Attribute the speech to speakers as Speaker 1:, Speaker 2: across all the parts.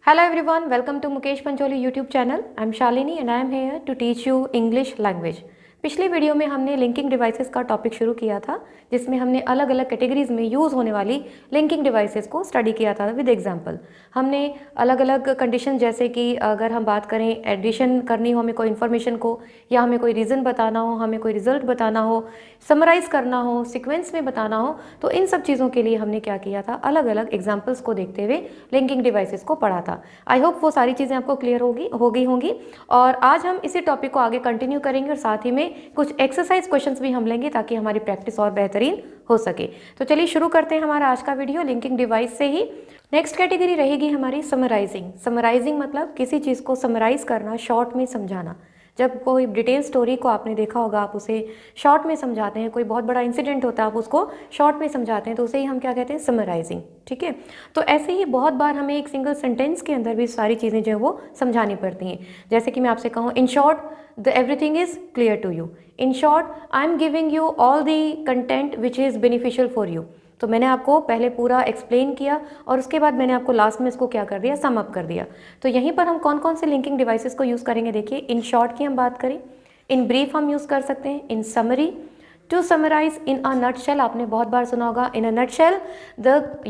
Speaker 1: Hello everyone, welcome to Mukesh Pancholi YouTube channel. I'm Shalini and I am here to teach you English language. पिछली video में हमने linking devices का topic शुरू किया था, जिसमें हमने अलग अलग कैटेगरीज में यूज़ होने वाली लिंकिंग डिवाइसेस को स्टडी किया था विद एग्जांपल। हमने अलग अलग कंडीशन, जैसे कि अगर हम बात करें एडिशन करनी हो हमें कोई इन्फॉर्मेशन को, या हमें कोई रीज़न बताना हो, हमें कोई रिजल्ट बताना हो, समराइज़ करना हो, सीक्वेंस में बताना हो, तो इन सब चीज़ों के लिए हमने क्या किया था, अलग अलग एग्जाम्पल्स को देखते हुए लिंकिंग डिवाइसेस को पढ़ा था। आई होप वो सारी चीज़ें आपको क्लियर हो गई होंगी। और आज हम इसी टॉपिक को आगे कंटिन्यू करेंगे और साथ ही में कुछ एक्सरसाइज क्वेश्चंस भी हम लेंगे ताकि हमारी प्रैक्टिस और बेहतरीन हो सके। तो चलिए शुरू करते हैं हमारा आज का वीडियो लिंकिंग डिवाइस से ही। नेक्स्ट कैटेगरी रहेगी हमारी समराइजिंग। समराइजिंग मतलब किसी चीज़ को समराइज करना, शॉर्ट में समझाना। जब कोई डिटेल स्टोरी को आपने देखा होगा, आप उसे शॉर्ट में समझाते हैं। कोई बहुत बड़ा इंसिडेंट होता है, आप उसको शॉर्ट में समझाते हैं, तो उसे ही हम क्या कहते हैं, समराइजिंग। ठीक है, तो ऐसे ही बहुत बार हमें एक सिंगल सेंटेंस के अंदर भी सारी चीज़ें जो है वो समझानी पड़ती हैं। जैसे कि मैं आपसे कहूँ, in short the everything is clear to you. In short I am giving you all the content which is beneficial for you. तो मैंने आपको पहले पूरा एक्सप्लेन किया और उसके बाद मैंने आपको लास्ट में इसको क्या कर दिया, सम अप कर दिया। तो यहीं पर हम कौन कौन से लिंकिंग डिवाइसेस को यूज़ करेंगे, देखिए। इन शॉर्ट की हम बात करें, इन ब्रीफ हम यूज़ कर सकते हैं, in summary, to summarize, in a nutshell, आपने बहुत बार सुना होगा, इन अ नटशेल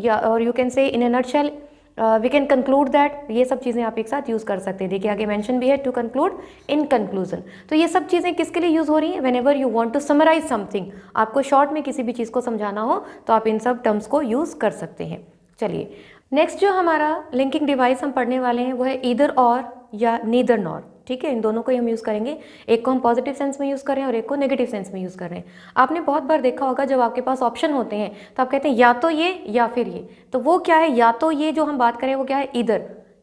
Speaker 1: और you can say in a nutshell we can conclude that. ये सब चीज़ें आप एक साथ यूज़ कर सकते हैं। देखिए आगे मेंशन भी है, टू कंक्लूड, इन कंक्लूजन। तो ये सब चीज़ें किसके लिए यूज़ हो रही हैं, whenever you want to summarize something, आपको शॉर्ट में किसी भी चीज़ को समझाना हो तो आप इन सब टर्म्स को यूज़ कर सकते हैं। चलिए नेक्स्ट जो हमारा लिंकिंग डिवाइस हम पढ़ने वाले हैं वो है ईदर और या नीदर नॉर। ठीक है, इन दोनों को ही हम यूज़ करेंगे। एक को हम पॉजिटिव सेंस में यूज़ कर रहे हैं और एक को नेगेटिव सेंस में यूज़ कर रहे हैं। आपने बहुत बार देखा होगा, जब आपके पास ऑप्शन होते हैं तो आप कहते हैं या तो ये या फिर ये। तो वो क्या है, या तो ये जो हम बात करें वो क्या है, ईदर।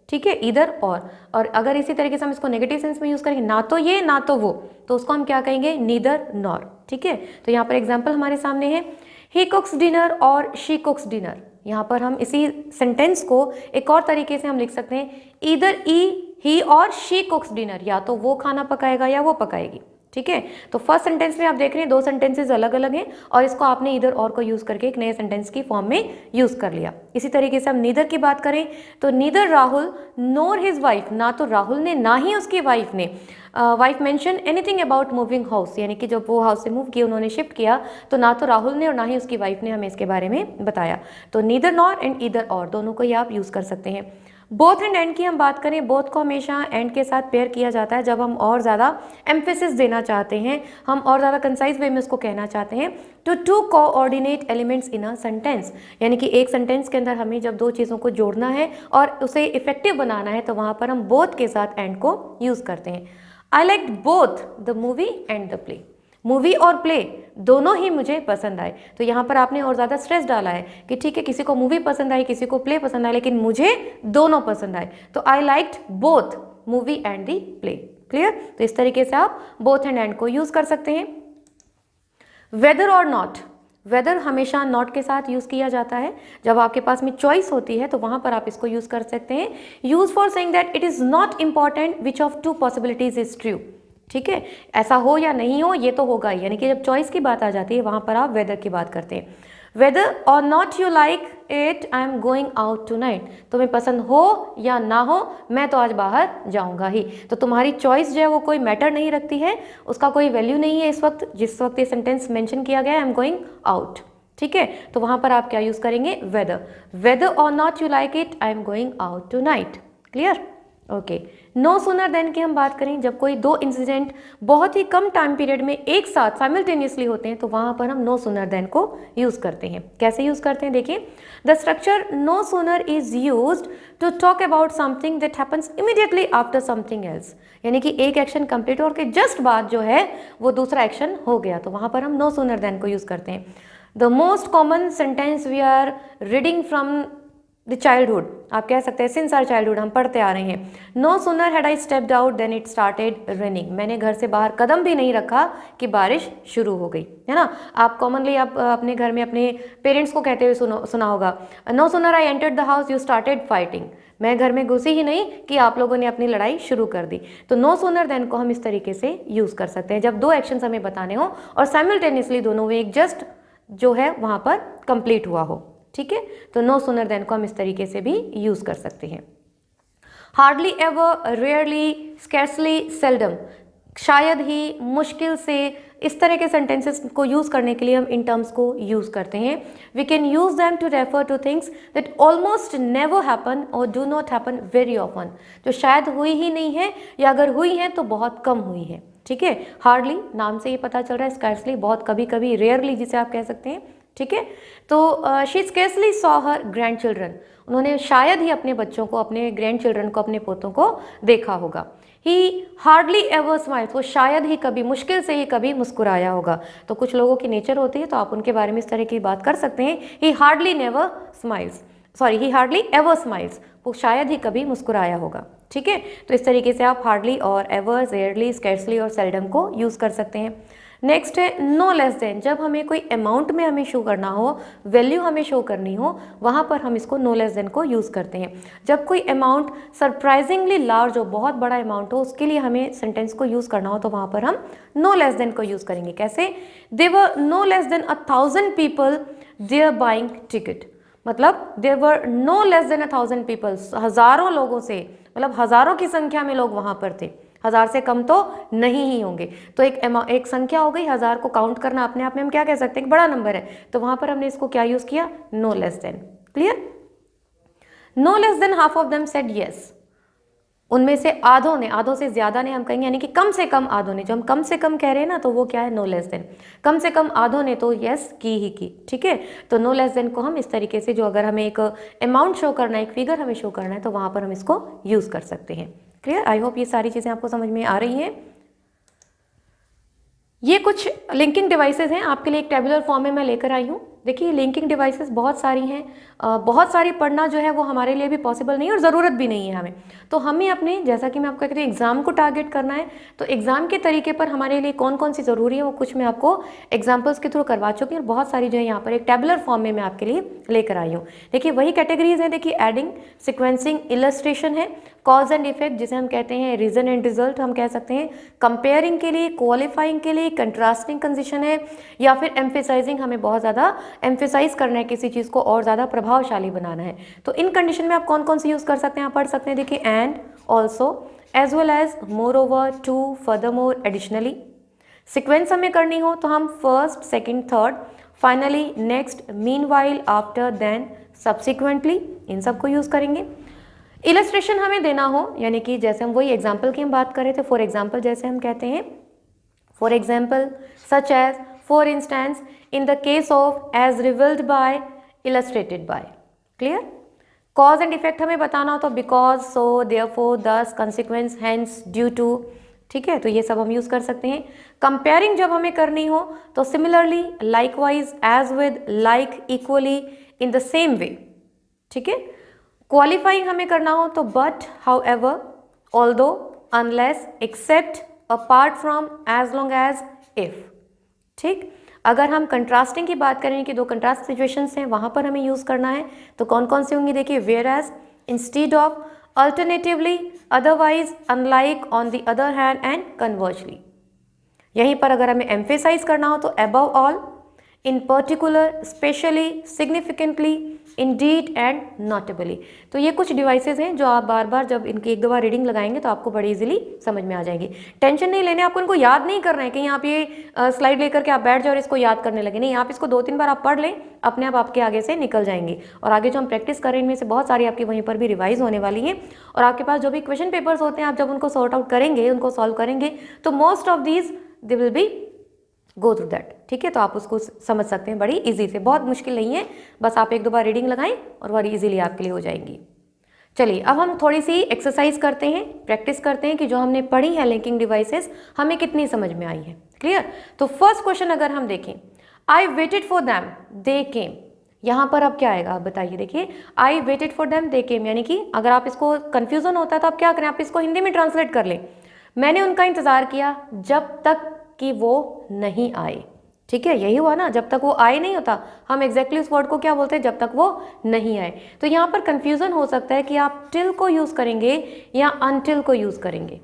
Speaker 1: ठीक है, ईदर और अगर इसी तरीके से हम इसको नेगेटिव सेंस में यूज़ करेंगे, ना तो ये ना तो वो, तो उसको हम क्या कहेंगे, नीदर नॉर। ठीक है, तो यहाँ पर एग्जाम्पल हमारे सामने है, ही कुक्स डिनर और शी कुक्स डिनर। यहाँ पर हम इसी सेंटेंस को एक और तरीके से हम लिख सकते हैं, ईदर ही और शी कुक्स डिनर, या तो वो खाना पकाएगा या वो पकाएगी। ठीक है, तो फर्स्ट सेंटेंस में आप देख रहे हैं दो सेंटेंसेस अलग अलग हैं और इसको आपने इधर और को यूज़ करके एक नए सेंटेंस की फॉर्म में यूज़ कर लिया। इसी तरीके से हम नीदर की बात करें तो नीदर राहुल नोर हिज वाइफ, ना तो राहुल ने ना ही उसकी वाइफ ने wife mention anything about moving house, यानी कि जब वो हाउस से मूव किया, उन्होंने शिफ्ट किया, तो ना तो राहुल ने और ना ही उसकी वाइफ ने हमें इसके बारे में बताया। तो नीदर नॉर एंड ईदर और दोनों को ही आप यूज़ कर सकते हैं। बोथ एंड एंड की हम बात करें, बोथ को हमेशा एंड के साथ पेयर किया जाता है जब हम और ज़्यादा एम्फेसिस देना चाहते हैं, हम और ज़्यादा कंसाइज वे में उसको कहना चाहते हैं। तो to coordinate elements in a sentence, यानी कि एक सेंटेंस के अंदर हमें जब दो चीज़ों को जोड़ना है और उसे इफेक्टिव बनाना है, तो वहाँ पर हम बोथ के साथ एंड को यूज़ करते हैं। I like both the movie and the play. Movie और प्ले दोनों ही मुझे पसंद आए। तो यहाँ पर आपने और ज़्यादा स्ट्रेस डाला है कि ठीक है, किसी को मूवी पसंद आई, किसी को प्ले पसंद आए, लेकिन मुझे दोनों पसंद आए। तो I liked both movie and the play. Clear? तो इस तरीके से आप बोथ एंड को यूज़ कर सकते हैं। वेदर और नॉट, वेदर हमेशा नॉट के साथ यूज़ किया जाता है। जब आपके पास में चॉइस होती है तो वहाँ पर आप इसको यूज़ कर सकते हैं। Use for saying that it is not important which of to possibilities is true. ठीक है, ऐसा हो या नहीं हो ये तो होगा ही, यानी कि जब चॉइस की बात आ जाती है वहाँ पर आप वेदर की बात करते हैं। Whether or not you like it I am going out tonight, तुम्हें पसंद हो या ना हो मैं तो आज बाहर जाऊंगा ही। तो तुम्हारी चॉइस जो है वो कोई मैटर नहीं रखती है, उसका कोई वैल्यू नहीं है इस वक्त, जिस वक्त ये सेंटेंस मेंशन किया गया है, आई एम गोइंग आउट। ठीक है, तो वहाँ पर आप क्या यूज़ करेंगे, whether. Whether or not you like it I am going out tonight. Clear? Okay, no sooner than की हम बात करें, जब कोई दो इंसिडेंट बहुत ही कम टाइम पीरियड में एक साथ साइमल्टेनियसली होते हैं तो वहाँ पर हम नो सूनर देन को यूज़ करते हैं। कैसे यूज़ करते हैं, देखिए। The structure no sooner is used to talk about something that happens immediately after something else, यानी कि एक एक्शन कंप्लीट और के जस्ट बाद जो है वो दूसरा एक्शन हो गया, तो वहाँ पर हम नो सूनर देन को यूज़ करते हैं। The most common sentence we are reading from the childhood, आप कह सकते हैं सिंस आवर चाइल्डहुड, हम पढ़ते आ रहे हैं। No sooner had I stepped out than it started raining, मैंने घर से बाहर कदम भी नहीं रखा कि बारिश शुरू हो गई, है ना। आप कॉमनली आप अपने घर में अपने पेरेंट्स को कहते हुए सुना होगा, no sooner I entered the house you started fighting, मैं घर में घुसी ही नहीं कि आप लोगों ने अपनी लड़ाई शुरू कर दी। तो नो सूनर देन को हम इस तरीके से यूज़ कर सकते हैं जब दो एक्शन हमें बताने हो और साइमल्टेनियसली दोनों में एक जस्ट जो है वहाँ पर कंप्लीट हुआ हो। ठीक है, तो नो सूनर देन को हम इस तरीके से भी यूज़ कर सकते हैं। Hardly ever, rarely, scarcely, seldom, शायद ही, मुश्किल से, इस तरह के सेंटेंसेस को यूज़ करने के लिए हम इन टर्म्स को यूज़ करते हैं। We can use them to refer to things that almost never happen और do not happen very often, जो शायद हुई ही नहीं है या अगर हुई है तो बहुत कम हुई है। ठीक है, हार्डली नाम से ये पता चल रहा है, स्कैर्सली बहुत कभी कभी, रेयरली जिसे आप कह सकते हैं। ठीक है, तो she scarcely saw her grand children, उन्होंने शायद ही अपने बच्चों को, अपने ग्रैंड चिल्ड्रन को, अपने पोतों को देखा होगा। ही हार्डली एवर स्माइल्स, वो शायद ही कभी, मुश्किल से ही कभी मुस्कुराया होगा। तो कुछ लोगों की नेचर होती है तो आप उनके बारे में इस तरह की बात कर सकते हैं, ही हार्डली नेवर स्माइल्स, सॉरी ही हार्डली एवर स्माइल्स, वो शायद ही कभी मुस्कुराया होगा। ठीक है, तो इस तरीके से आप हार्डली और एवर, रेयरली, स्कैर्सली और सेल्डम को यूज़ कर सकते हैं। नेक्स्ट है नो लेस देन, जब हमें कोई अमाउंट में हमें शो करना हो, वैल्यू हमें शो करनी हो, वहाँ पर हम इसको नो लेस देन को यूज़ करते हैं। जब कोई अमाउंट सरप्राइजिंगली लार्ज हो, बहुत बड़ा अमाउंट हो, उसके लिए हमें सेंटेंस को यूज़ करना हो तो वहाँ पर हम नो लेस देन को यूज़ करेंगे। कैसे? They were no less than 1000 people there buying ticket, मतलब there were no less than 1000 people, हज़ारों लोगों से, मतलब हज़ारों की संख्या में लोग वहाँ पर थे, 1000 से कम तो नहीं ही होंगे। तो एक संख्या हो गई, 1000 को काउंट करना अपने आप में हम क्या कह सकते हैं, बड़ा नंबर है, तो वहाँ पर हमने इसको क्या यूज़ किया, no less than. Clear? No less than half of them said yes, उनमें से आधों ने, आधों से ज़्यादा ने हम कहेंगे, यानी कि कम से कम आधों ने, जो हम कम से कम कह रहे हैं ना, तो वो क्या है, नो लेस देन। कम से कम आधों ने तो यस की ही की। ठीक है, तो नो लेस देन को हम इस तरीके से, जो अगर हमें एक अमाउंट शो करना है, एक फिगर हमें शो करना है, तो वहाँ पर हम इसको यूज़ कर सकते हैं। क्लियर? आई होप ये सारी चीज़ें आपको समझ में आ रही हैं। ये कुछ लिंकिंग डिवाइसेस हैं, आपके लिए एक टेबुलर फॉर्म में मैं लेकर आई हूँ। देखिए लिंकिंग डिवाइसेस बहुत सारी हैं, बहुत सारी पढ़ना जो है वो हमारे लिए भी पॉसिबल नहीं है और ज़रूरत भी नहीं है हमें। तो हमें अपने, जैसा कि मैं आपको कहती हूँ, एग्ज़ाम को टारगेट करना है, तो एग्ज़ाम के तरीके पर हमारे लिए कौन कौन सी ज़रूरी है वो कुछ मैं आपको एग्जाम्पल्स के थ्रू करवा चुकी हूँ, और बहुत सारी जो है यहाँ पर एक टेबुलर फॉर्म में मैं आपके लिए लेकर आई हूँ। देखिए वही कैटेगरीज हैं, देखिए एडिंग, सिक्वेंसिंग, इलस्ट्रेशन है, कॉज एंड इफेक्ट जिसे हम कहते हैं, रीजन एंड रिजल्ट हम कह सकते हैं, कंपेयरिंग के लिए, क्वालिफाइंग के लिए, कंट्रास्टिंग कंडीशन है, या फिर एम्फेसाइजिंग, हमें बहुत ज़्यादा एम्फेसाइज करना है किसी चीज़ को और ज़्यादा प्रभावशाली बनाना है। तो इन कंडीशन में आप कौन कौन सी यूज़ कर सकते हैं, आप पढ़ सकते हैं। देखिए and, also, as well as, moreover, too, furthermore, additionally. Sequence हमें करनी हो तो हम first, second, third, finally, next, meanwhile, after, then, subsequently, इन सबको यूज़ करेंगे। इलस्ट्रेशन हमें देना हो, यानी कि जैसे हम वही एग्जाम्पल की हम बात कर रहे थे, फॉर एग्जाम्पल जैसे हम कहते हैं, for example, such as, for instance, in the case of, as revealed by, illustrated by. Clear? Cause and effect हमें बताना हो तो because, so, therefore, thus, consequence, hence, due to. ठीक है, तो ये सब हम यूज़ कर सकते हैं। कंपेयरिंग जब हमें करनी हो तो similarly, likewise, as with, like, equally, in the same way. ठीक है, क्वालिफाइंग हमें करना हो तो but, however, although, unless, except, apart from, as long as, if. ठीक, अगर हम कंट्रास्टिंग की बात करें कि दो कंट्रास्ट सिचुएशंस हैं, वहाँ पर हमें यूज़ करना है तो कौन कौन सी होंगी, देखिए whereas, instead of, alternatively, otherwise, unlike, on the other hand and conversely. यहीं पर अगर हमें एम्फेसाइज करना हो तो above all, in particular, specially, significantly, indeed and notably. तो ये कुछ डिवाइसेस हैं जो आप बार बार जब इनकी एक दो बार रीडिंग लगाएंगे तो आपको बड़ी इजीली समझ में आ जाएंगी। टेंशन नहीं लेने, आपको इनको याद नहीं करना है कि आप ये स्लाइड लेकर के आप बैठ जाओ और इसको याद करने लगे, नहीं, आप इसको 2-3 बार आप पढ़ लें, अपने आप आपके आगे से निकल जाएंगे। और आगे जो हम प्रैक्टिस करें इनमें से बहुत सारी आपकी वहीं पर भी रिवाइज होने वाली हैं, और आपके पास जो भी क्वेश्चन पेपर्स होते हैं आप जब उनको सॉर्ट आउट करेंगे, उनको सॉल्व करेंगे, तो most of these they will be go through that. ठीक है, तो आप उसको समझ सकते हैं बड़ी इजी से, बहुत मुश्किल नहीं है, बस आप एक दो बार रीडिंग लगाएं और बड़ी इजीली आपके लिए हो जाएंगी। चलिए अब हम थोड़ी सी एक्सरसाइज करते हैं, प्रैक्टिस करते हैं कि जो हमने पढ़ी है लिंकिंग डिवाइसेस हमें कितनी समझ में आई है। क्लियर? तो फर्स्ट क्वेश्चन अगर हम देखें, आई वेटेड फॉर दैम, दे केम, यहाँ पर अब क्या आएगा आप बताइए। देखिए आई वेटेड फॉर देम, दे केम, यानी कि अगर आप इसको कन्फ्यूजन होता है तो आप क्या करें, आप इसको हिंदी में ट्रांसलेट कर लें, मैंने उनका इंतजार किया जब तक कि वो नहीं आए। ठीक है, यही हुआ ना, जब तक वो आए नहीं होता, हम एग्जैक्टली उस वर्ड को क्या बोलते हैं, जब तक वो नहीं आए। तो यहाँ पर कंफ्यूजन हो सकता है कि आप टिल को यूज करेंगे या अनटिल को यूज करेंगे।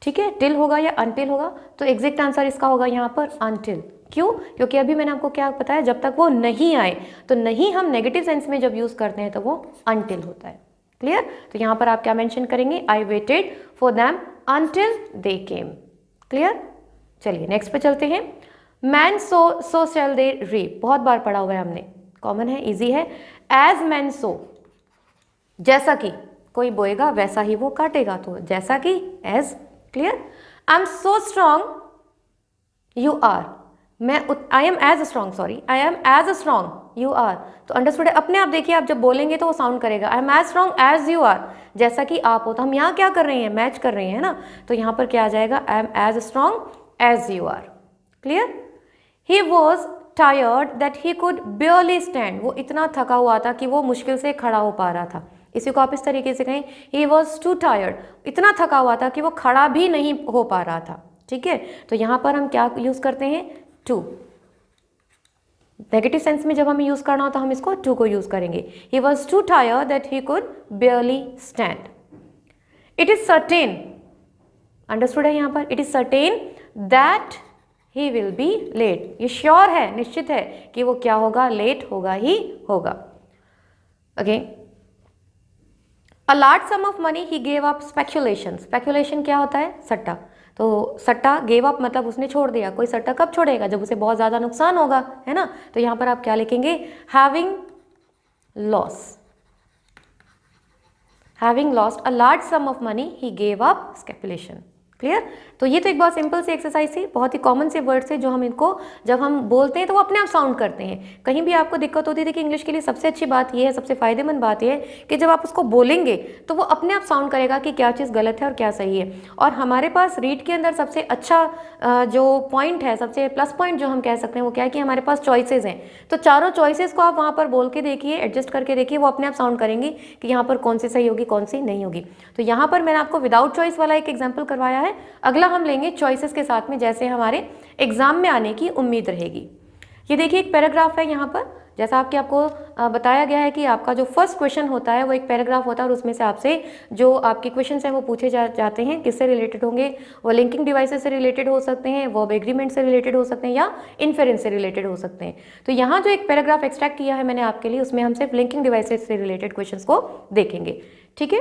Speaker 1: ठीक है, टिल होगा या अनटिल होगा, तो एग्जैक्ट आंसर इसका होगा यहाँ पर अनटिल। क्यों? क्योंकि अभी मैंने आपको क्या बताया, जब तक वो नहीं आए, तो नहीं हम नेगेटिव सेंस में जब यूज करते हैं तो वो अनटिल होता है। क्लियर। तो यहाँ पर आप क्या मेंशन करेंगे, I waited for them until they came. Clear. चलिए नेक्स्ट पे चलते हैं। मैन सो शैल दे रीप, बहुत बार पढ़ा हुआ है हमने, कॉमन है, इजी है। एज मैन सो, जैसा कि कोई बोएगा वैसा ही वो काटेगा, तो जैसा कि as. Clear. I am so strong you are, I am as strong, sorry I am as strong you are. तो अंडरस्टूड है, अपने आप देखिए, आप जब बोलेंगे तो वो साउंड करेगा, I am as strong as you are, जैसा कि आप हो। तो हम यहाँ क्या कर रहे हैं, मैच कर रहे हैं ना, तो यहाँ पर क्या आ जाएगा, I am as strong as you are. Clear. He was tired that he could barely stand, वो इतना थका हुआ था कि वो मुश्किल से खड़ा हो पा रहा था। इसी को आप इस तरीके से कहें, ही वॉज टू टायर्ड, इतना थका हुआ था कि वो खड़ा भी नहीं हो पा रहा था। ठीक है, तो यहाँ पर हम क्या यूज करते हैं, टू। नेगेटिव सेंस में जब हमें यूज करना हो तो हम इसको टू को यूज करेंगे। He was too tired that he could barely stand. It is certain, understood है यहाँ पर, it is certain that he will be late, ये श्योर है, निश्चित है कि वो क्या होगा, लेट होगा ही होगा। Again, a large some of money he gave up speculation, speculation क्या होता है, सट्टा। तो सट्टा, गेव अप मतलब उसने छोड़ दिया। कोई सट्टा कब छोड़ेगा, जब उसे बहुत ज़्यादा नुकसान होगा, है ना। तो यहाँ पर आप क्या लिखेंगे, having loss, having lost a large some of money he gave up speculation. Clear. तो ये तो एक बहुत सिंपल सी एक्सरसाइज थी, बहुत ही कॉमन से वर्ड्स है जो हम इनको जब हम बोलते हैं तो वो अपने आप साउंड करते हैं। कहीं भी आपको दिक्कत होती है कि इंग्लिश के लिए सबसे अच्छी बात ये है, सबसे फायदेमंद बात ये है कि जब आप उसको बोलेंगे तो वो अपने आप साउंड करेगा कि क्या चीज़ गलत है और क्या सही है। और हमारे पास रीड के अंदर सबसे अच्छा जो पॉइंट है, सबसे प्लस पॉइंट जो हम कह सकते हैं वो क्या है कि हमारे पास चॉइसेस हैं। तो चारों चॉइसेस को आप वहाँ पर बोल के देखिए, एडजस्ट करके देखिए, वो अपने आप साउंड करेंगे कि यहाँ पर कौन सी सही होगी, कौन सी नहीं होगी। तो यहाँ पर मैंने आपको विदाउट चॉइस वाला एक एग्जाम्पल करवाया है, अगला हम लेंगे चॉइसेस के साथ में, जैसे हमारे एग्जाम में आने की उम्मीद रहेगी। ये देखिए एक पैराग्राफ है यहाँ पर, जैसा आपको बताया गया है कि आपका जो फर्स्ट क्वेश्चन होता है वो एक पैराग्राफ होता है और उसमें से आपसे जो आपके क्वेश्चंस हैं वो पूछे जाते हैं। किससे रिलेटेड होंगे, वो लिंकिंग डिवाइसेस से रिलेटेड हो सकते हैं, वर्ब एग्रीमेंट से रिलेटेड हो सकते हैं, या इन्फेरेंस से रिलेटेड हो सकते हैं। तो यहाँ जो एक पैराग्राफ एक्सट्रैक्ट किया है मैंने आपके लिए, उसमें हम सिर्फ लिंकिंग डिवाइसेस से रिलेटेड क्वेश्चन को देखेंगे। ठीक है,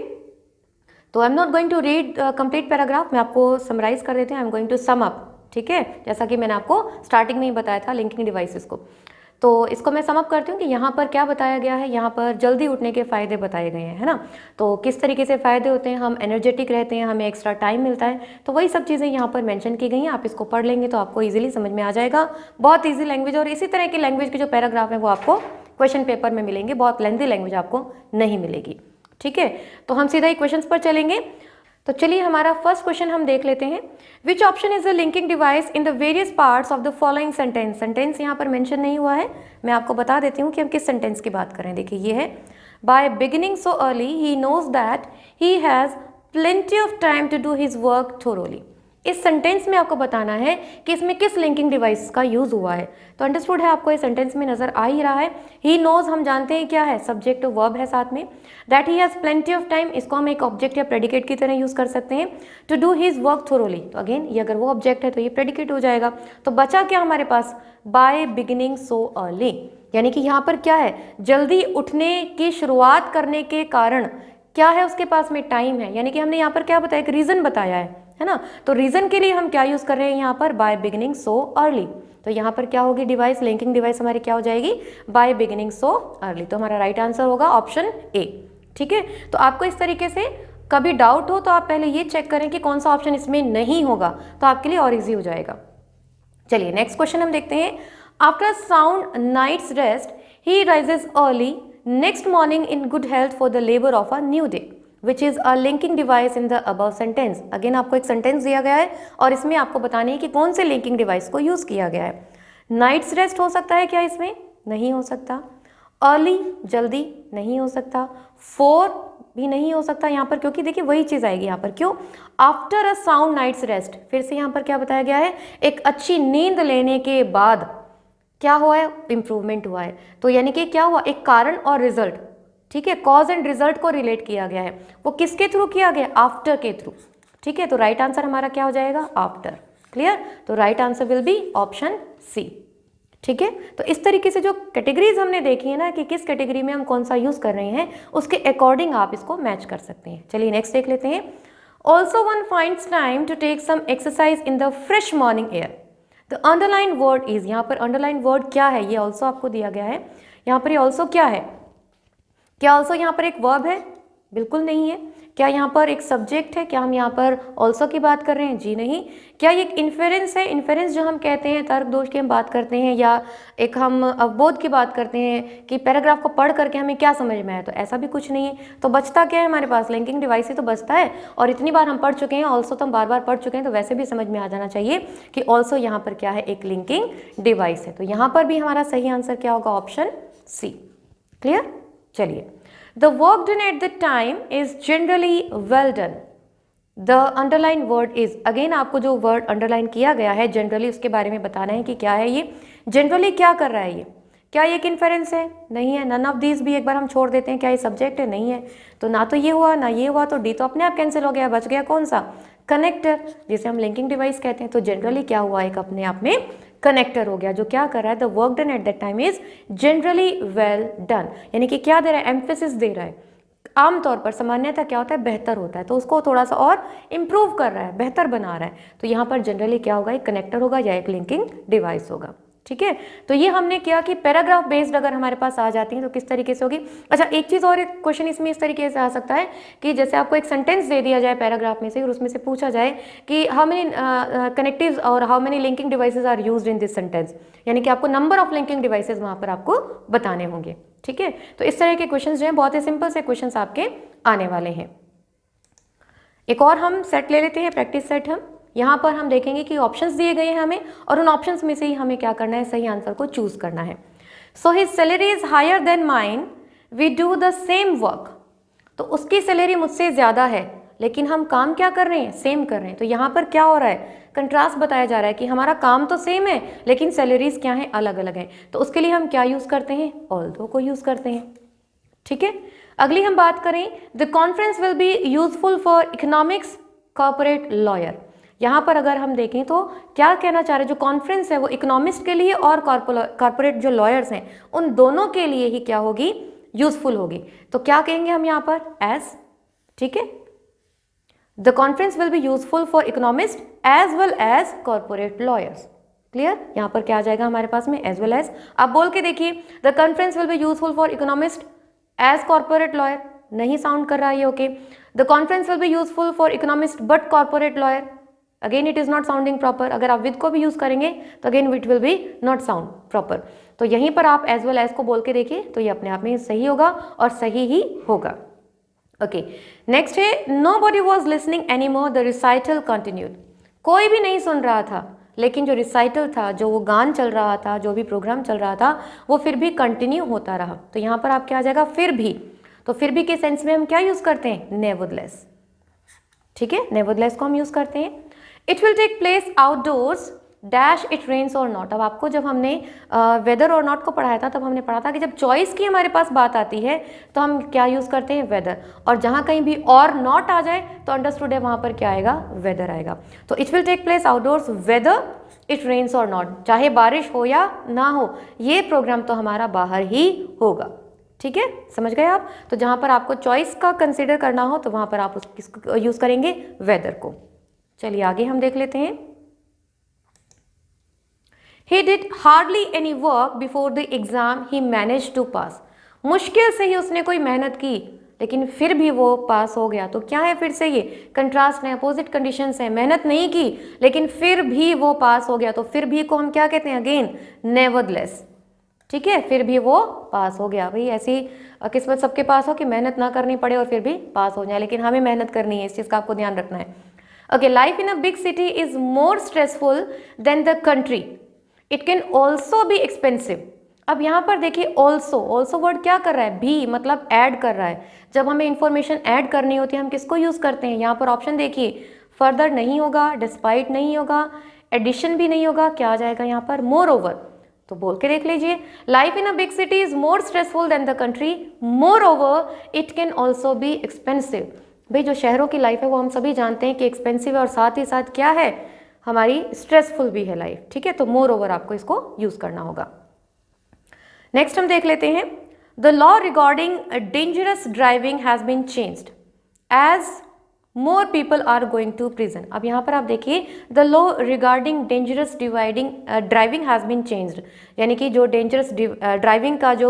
Speaker 1: तो I am not going to read complete paragraph, मैं आपको समराइज कर देती हूँ, I am going to sum up. ठीक है, जैसा कि मैंने आपको स्टार्टिंग में ही बताया था लिंकिंग डिवाइसेस को, तो इसको मैं सम अप करती हूँ कि यहाँ पर क्या बताया गया है। यहाँ पर जल्दी उठने के फ़ायदे बताए गए हैं, है ना। तो किस तरीके से फ़ायदे होते हैं, हम एनर्जेटिक रहते हैं, हमें एक्स्ट्रा टाइम मिलता है, तो वही सब चीज़ें यहाँ पर मेंशन की गई हैं। आप इसको पढ़ लेंगे तो आपको इजीली समझ में आ जाएगा, बहुत ईजी लैंग्वेज। और इसी तरह की लैंग्वेज के जो पैराग्राफ है वो आपको क्वेश्चन पेपर में मिलेंगे, बहुत लेंथी लैंग्वेज आपको नहीं मिलेगी। ठीक है, तो हम सीधा ही क्वेश्चंस पर चलेंगे। तो चलिए हमारा फर्स्ट क्वेश्चन हम देख लेते हैं। Which option is the linking device in the various parts of the following sentence. Sentence यहाँ पर मेंशन नहीं हुआ है, मैं आपको बता देती हूँ कि हम किस सेंटेंस की बात करें। देखिए ये है, by beginning so early he knows that he has plenty of time to do his work thoroughly. इस सेंटेंस में आपको बताना है कि इसमें किस लिंकिंग डिवाइस का यूज हुआ है। तो अंडरस्टूड है, आपको इस सेंटेंस में नजर आ ही रहा है। ही नोज हम जानते हैं क्या है, सब्जेक्ट और वर्ब है साथ में। That he has plenty of time, इसको हम एक ऑब्जेक्ट या प्रेडिकेट की तरह यूज कर सकते हैं। To do his work thoroughly, तो अगेन ये अगर वो ऑब्जेक्ट है तो ये प्रेडिकेट हो जाएगा। तो बचा क्या हमारे पास, बाय बिगिनिंग सो अर्ली, यानी कि यहाँ पर क्या है, जल्दी उठने की शुरुआत करने के कारण क्या है, उसके पास में टाइम है। यानी कि हमने यहाँ पर क्या बताया, एक रीजन बताया है ना। तो रीजन के लिए हम क्या यूज कर रहे हैं यहाँ पर, बाय बिगिनिंग सो अर्ली। तो यहाँ पर क्या होगी डिवाइस, लिंकिंग डिवाइस हमारी क्या हो जाएगी, बाय बिगिनिंग सो अर्ली। तो हमारा राइट आंसर होगा ऑप्शन ए। ठीक है, तो आपको इस तरीके से कभी डाउट हो तो आप पहले ये चेक करें कि कौन सा ऑप्शन इसमें नहीं होगा, तो आपके लिए और इजी हो जाएगा। चलिए नेक्स्ट क्वेश्चन हम देखते हैं। After sound night's rest he rises early next morning in good health for the labour of a new day, which is a linking device in the above sentence. Again आपको एक sentence दिया गया है और इसमें आपको बताना है कि कौन से लिंकिंग डिवाइस को यूज किया गया है। नाइट्स रेस्ट हो सकता है क्या, इसमें नहीं हो सकता। अर्ली जल्दी नहीं हो सकता। फोर भी नहीं हो सकता यहाँ पर, क्योंकि देखिए वही चीज आएगी यहाँ पर। क्यों, after a sound night's rest, फिर से यहाँ पर क्या बताया गया है, एक अच्छी नींद लेने के बाद क्या हुआ है, इंप्रूवमेंट हुआ है। तो यानी कि क्या हुआ, एक कारण और रिजल्ट। ठीक है, कॉज एंड रिजल्ट को रिलेट किया गया है। वो किसके थ्रू किया गया, आफ्टर के थ्रू। ठीक है, तो राइट आंसर हमारा क्या हो जाएगा, आफ्टर। क्लियर, तो right answer will be option C. ठीक है, तो इस तरीके से जो कैटेगरीज हमने देखी है ना कि किस कैटेगरी में हम कौन सा यूज कर रहे हैं, उसके अकॉर्डिंग आप इसको मैच कर सकते हैं। चलिए नेक्स्ट देख लेते हैं। Also one finds time to take some exercise in the fresh morning air. The underline word is, यहाँ पर अंडरलाइन वर्ड क्या है, ये ऑल्सो आपको दिया गया है। यहाँ पर ये ऑल्सो क्या है, क्या ऑल्सो यहाँ पर एक वर्ब है? बिल्कुल नहीं है। क्या यहाँ पर एक सब्जेक्ट है? क्या हम यहाँ पर ऑल्सो की बात कर रहे हैं? जी नहीं। क्या ये एक इन्फेरेंस है? इन्फेरेंस जो हम कहते हैं, तर्क दोष की हम बात करते हैं, या एक हम अवबोध की बात करते हैं कि पैराग्राफ को पढ़ करके हमें क्या समझ में आया, तो ऐसा भी कुछ नहीं है। तो बचता क्या है हमारे पास? लिंकिंग डिवाइस ही तो बचता है। और इतनी बार हम पढ़ चुके हैं, ऑल्सो तो हम बार बार पढ़ चुके हैं, तो वैसे भी समझ में आ जाना चाहिए कि ऑल्सो यहाँ पर क्या है, एक लिंकिंग डिवाइस है। तो यहाँ पर भी हमारा सही आंसर क्या होगा? Option C. क्लियर? चलिए, the work done at the time is generally well done. The underline word is, again आपको जो word underline किया गया है generally, उसके बारे में बताना है कि क्या है ये generally, क्या कर रहा है ये? क्या ये एक इन्फेरेंस है? नहीं है। none of these भी एक बार हम छोड़ देते हैं। क्या ये सब्जेक्ट है? नहीं है। तो ना तो ये हुआ ना ये हुआ, तो डी तो अपने आप कैंसिल हो गया, बच गया कौन सा? कनेक्टर, जिसे हम लिंकिंग डिवाइस कहते हैं। तो जनरली क्या हुआ, एक अपने आप में कनेक्टर हो गया, जो क्या कर रहा है? The work done at that time is generally well done. यानी कि क्या दे रहा है? एम्फेसिस दे रहा है। आमतौर पर सामान्यतः क्या होता है? बेहतर होता है, तो उसको थोड़ा सा और इम्प्रूव कर रहा है, बेहतर बना रहा है। तो यहाँ पर जनरली क्या होगा? एक कनेक्टर होगा या एक लिंकिंग डिवाइस होगा। ठीक है, तो ये हमने किया कि पैराग्राफ बेस्ड अगर हमारे पास आ जाती हैं तो किस तरीके से होगी। अच्छा, एक चीज़ और, एक क्वेश्चन इसमें इस तरीके से आ सकता है कि जैसे आपको एक सेंटेंस दे दिया जाए पैराग्राफ में से, और उसमें से पूछा जाए कि हाउ मेनी कनेक्टिव्स और how many linking devices are used in this sentence, यानी कि आपको नंबर ऑफ लिंकिंग डिवाइसेस वहाँ पर आपको बताने होंगे। ठीक है, तो इस तरह के क्वेश्चन जो हैं, बहुत ही सिंपल से क्वेश्चन आपके आने वाले हैं। एक और हम सेट ले लेते हैं, प्रैक्टिस सेट। हम यहाँ पर हम देखेंगे कि ऑप्शंस दिए गए हैं हमें, और उन ऑप्शंस में से ही हमें क्या करना है? सही आंसर को चूज करना है। So his salary is higher than mine, we do the same work. तो उसकी सैलरी मुझसे ज़्यादा है, लेकिन हम काम क्या कर रहे हैं? सेम कर रहे हैं। तो यहाँ पर क्या हो रहा है? कंट्रास्ट बताया जा रहा है कि हमारा काम तो सेम है, लेकिन सैलरीज क्या हैं? अलग अलग हैं। तो उसके लिए हम क्या यूज़ करते हैं? ऑल्दो को यूज़ करते हैं। ठीक है, अगली हम बात करें, the conference will be useful for economics corporate lawyer. यहाँ पर अगर हम देखें तो क्या कहना चाह रहे हैं? जो कॉन्फ्रेंस है वो इकोनॉमिस्ट के लिए और कॉर्पोरेट जो लॉयर्स हैं उन दोनों के लिए ही क्या होगी? यूजफुल होगी। तो क्या कहेंगे हम यहाँ पर? एज। ठीक है, the conference will be useful for economist as well as corporate lawyers. Clear? यहाँ पर क्या आ जाएगा हमारे पास में? As well as. आप बोल के देखिए, the conference will be useful for economist as corporate lawyer. नहीं साउंड कर रहा है ये। Okay, the conference will be useful for economist but corporate lawyer. Again it is not sounding proper. अगर आप विद को भी यूज करेंगे तो again it will be not sound proper. तो यहीं पर आप एज वेल एज को बोल के देखिए, तो ये अपने आप में सही होगा और सही ही होगा। ओके, नेक्स्ट है, nobody was listening any more, the recital continued. कोई भी नहीं सुन रहा था, लेकिन जो रिसाइटल था, जो वो गान चल रहा था, जो भी प्रोग्राम चल रहा था, वो फिर भी कंटिन्यू होता रहा। तो यहाँ पर आप क्या आ जाएगा? फिर भी। तो फिर भी के सेंस में हम क्या यूज करते हैं? नेवरदलेस। ठीक है, नेवरदलेस को हम यूज करते हैं। It will take place outdoors dash it rains or not. अब आपको जब हमने वेदर और नॉट को पढ़ाया था, तब हमने पढ़ा था कि जब चॉइस की हमारे पास बात आती है तो हम क्या यूज़ करते हैं? वेदर। और जहाँ कहीं भी और नॉट आ जाए तो अंडरस्टूड है वहाँ पर क्या आएगा? वेदर आएगा। तो it will take place outdoors whether it rains or not, चाहे बारिश हो या ना हो, ये प्रोग्राम तो हमारा बाहर ही होगा। ठीक है, समझ गए आप? तो जहाँ पर आपको चॉइस का कंसिडर करना हो तो वहाँ पर आप किसको यूज़ करेंगे? वेदर को। चलिए आगे हम देख लेते हैं। He did hardly any work before the exam he managed to pass. मुश्किल से ही उसने कोई मेहनत की, लेकिन फिर भी वो पास हो गया। तो क्या है? फिर से ये कंट्रास्ट है, अपोजिट कंडीशंस है। मेहनत नहीं की, लेकिन फिर भी वो पास हो गया। तो फिर भी को हम क्या कहते हैं? Again nevertheless. ठीक है, फिर भी वो पास हो गया। भाई ऐसी किस्मत सबके पास हो कि मेहनत ना करनी पड़े और फिर भी पास हो जाए, लेकिन हमें मेहनत करनी है, इस चीज़ का आपको ध्यान रखना है। Okay, life in a big city is more stressful than the country, it can also be expensive. अब यहाँ पर देखिए, ऑल्सो, ऑल्सो वर्ड क्या कर रहा है? भी, मतलब ऐड कर रहा है। जब हमें इंफॉर्मेशन ऐड करनी होती है हम किसको यूज़ करते हैं? यहाँ पर ऑप्शन देखिए, फर्दर नहीं होगा, डिस्पाइट नहीं होगा, एडिशन भी नहीं होगा, क्या आ जाएगा यहाँ पर? Moreover. तो बोल के देख लीजिए, life in a big city is more stressful than the country, moreover it can also be expensive. भाई जो शहरों की लाइफ है वो हम सभी जानते हैं कि एक्सपेंसिव है, और साथ ही साथ क्या है? हमारी स्ट्रेसफुल भी है लाइफ। ठीक है, तो मोर ओवर आपको इसको यूज़ करना होगा। नेक्स्ट हम देख लेते हैं, the law regarding dangerous driving has been changed as more people are going to prison. अब यहाँ पर आप देखिए, the law regarding dangerous driving has been changed, यानी कि जो डेंजरस ड्राइविंग का जो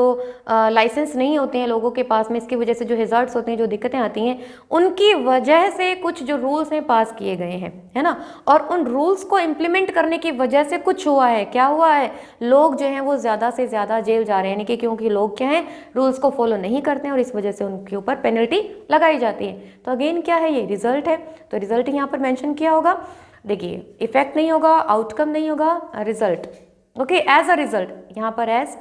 Speaker 1: लाइसेंस नहीं होते हैं लोगों के पास में, इसकी वजह से जो हैज़ार्ड्स होते हैं, जो दिक्कतें आती हैं, उनकी वजह से कुछ जो रूल्स हैं पास किए गए हैं, है ना। और उन रूल्स को इम्प्लीमेंट करने की वजह से कुछ हुआ है, क्या हुआ है, लोग जो हैं वो ज़्यादा से ज़्यादा जेल जा रहे हैं, यानी कि क्योंकि लोग क्या हैं, रूल्स को फॉलो नहीं करते हैं और इस वजह से उनके ऊपर पेनल्टी लगाई जाती है। तो अगेन क्या है, ये रिजल्ट है, तो रिजल्ट यहाँ पर मेंशन किया होगा। देखिए, इफेक्ट नहीं होगा, आउटकम नहीं होगा, result. Okay, as a result यहाँ पर एज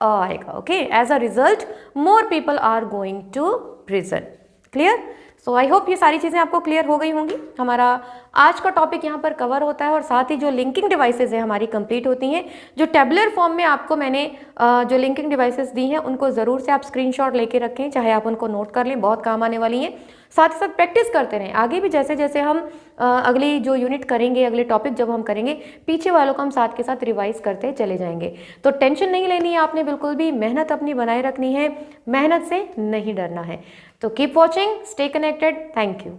Speaker 1: आएगा। Okay, as a result more people are going to prison. Clear? So I hope ये सारी चीज़ें आपको क्लियर हो गई होंगी। हमारा आज का टॉपिक यहाँ पर कवर होता है और साथ ही जो लिंकिंग डिवाइसेस है हमारी कंप्लीट होती हैं। जो टेबुलर फॉर्म में आपको मैंने जो लिंकिंग डिवाइसेस दी हैं उनको ज़रूर से आप स्क्रीनशॉट लेके रखें, चाहे आप उनको नोट कर लें, बहुत काम आने वाली हैं। साथ ही साथ प्रैक्टिस करते रहें, आगे भी जैसे जैसे हम अगली जो यूनिट करेंगे, अगले टॉपिक जब हम करेंगे, पीछे वालों को हम साथ के साथ रिवाइज करते चले जाएंगे। तो टेंशन नहीं लेनी है आपने बिल्कुल भी, मेहनत अपनी बनाए रखनी है, मेहनत से नहीं डरना है। तो keep watching, stay connected, thank you.